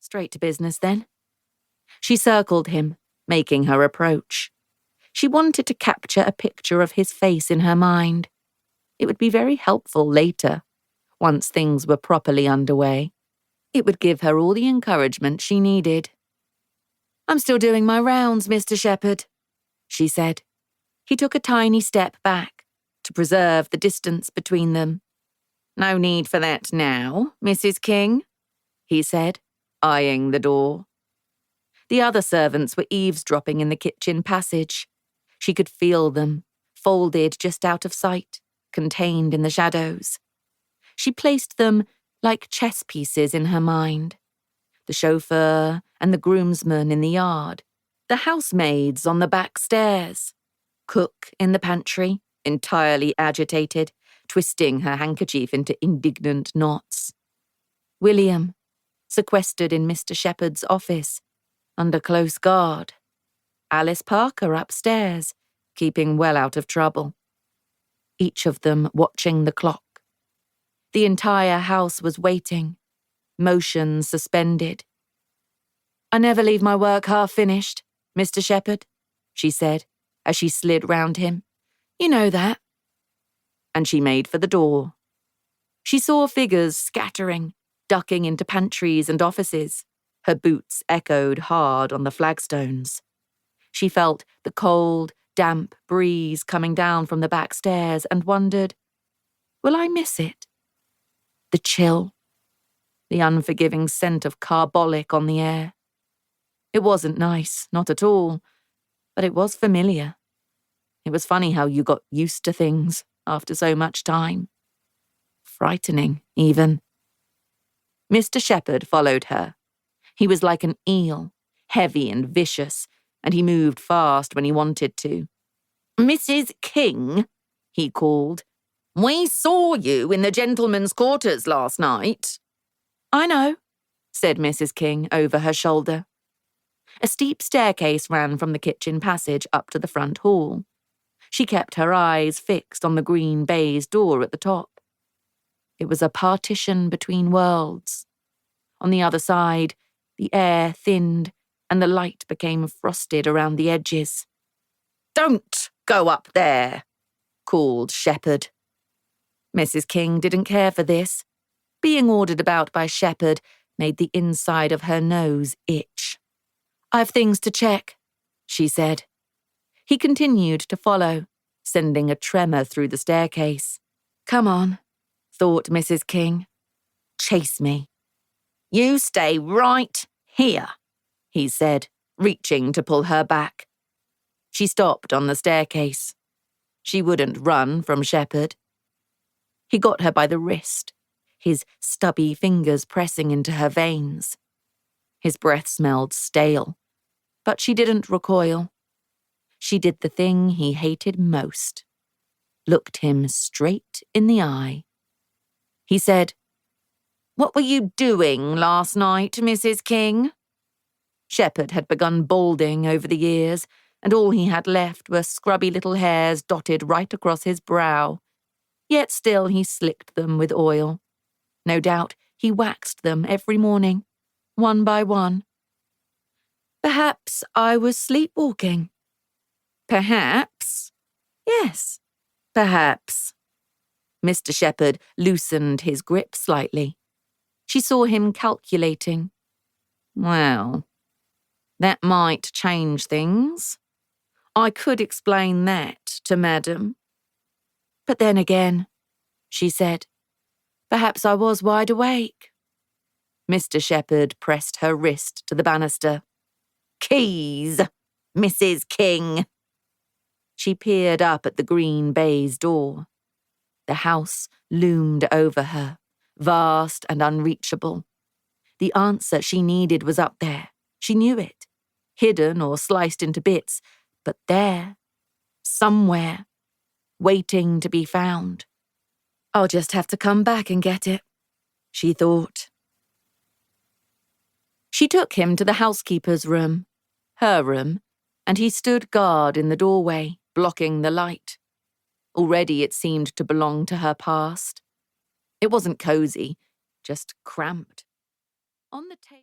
Straight to business, then. She circled him, making her approach. She wanted to capture a picture of his face in her mind. It would be very helpful later, once things were properly underway. It would give her all the encouragement she needed. "I'm still doing my rounds, Mr. Shepherd," she said. He took a tiny step back to preserve the distance between them. "No need for that now, Mrs. King," he said, eyeing the door. The other servants were eavesdropping in the kitchen passage. She could feel them, folded just out of sight, contained in the shadows. She placed them like chess pieces in her mind. The chauffeur and the groomsman in the yard, the housemaids on the back stairs, cook in the pantry, entirely agitated, twisting her handkerchief into indignant knots. William, sequestered in Mr. Shepherd's office, under close guard. Alice Parker upstairs, keeping well out of trouble. Each of them watching the clock. The entire house was waiting, motion suspended. "I never leave my work half finished, Mr. Shepherd," she said, as she slid round him. "You know that." And she made for the door. She saw figures scattering, ducking into pantries and offices. Her boots echoed hard on the flagstones. She felt the cold, damp breeze coming down from the back stairs and wondered, will I miss it? The chill, the unforgiving scent of carbolic on the air. It wasn't nice, not at all, but it was familiar. It was funny how you got used to things after so much time. Frightening, even. Mr. Shepherd followed her. He was like an eel, heavy and vicious, and he moved fast when he wanted to. "Mrs. King," he called, "we saw you in the gentlemen's quarters last night." "I know," said Mrs. King over her shoulder. A steep staircase ran from the kitchen passage up to the front hall. She kept her eyes fixed on the green baize door at the top. It was a partition between worlds. On the other side, the air thinned and the light became frosted around the edges. "Don't go up there," called Shepherd. Mrs. King didn't care for this. Being ordered about by Shepherd made the inside of her nose itch. "I've things to check," she said. He continued to follow, sending a tremor through the staircase. "Come on," thought Mrs. King. "Chase me." "You stay right here," he said, reaching to pull her back. She stopped on the staircase. She wouldn't run from Shepherd. He got her by the wrist, his stubby fingers pressing into her veins. His breath smelled stale, but she didn't recoil. She did the thing he hated most. Looked him straight in the eye. He said, "What were you doing last night, Mrs. King?" Shepherd had begun balding over the years, and all he had left were scrubby little hairs dotted right across his brow. Yet still he slicked them with oil. No doubt he waxed them every morning, one by one. "Perhaps I was sleepwalking." "Perhaps?" "Yes, perhaps." Mr. Shepherd loosened his grip slightly. She saw him calculating. "Well, that might change things. I could explain that to Madam." "But then again," she said, "perhaps I was wide awake." Mr. Shepherd pressed her wrist to the banister. "Keys, Mrs. King." She peered up at the green baize door. The house loomed over her, vast and unreachable. The answer she needed was up there. She knew it. Hidden or sliced into bits, but there, somewhere, waiting to be found. "I'll just have to come back and get it," she thought. She took him to the housekeeper's room, her room, and he stood guard in the doorway, blocking the light. Already it seemed to belong to her past. It wasn't cozy, just cramped. On the table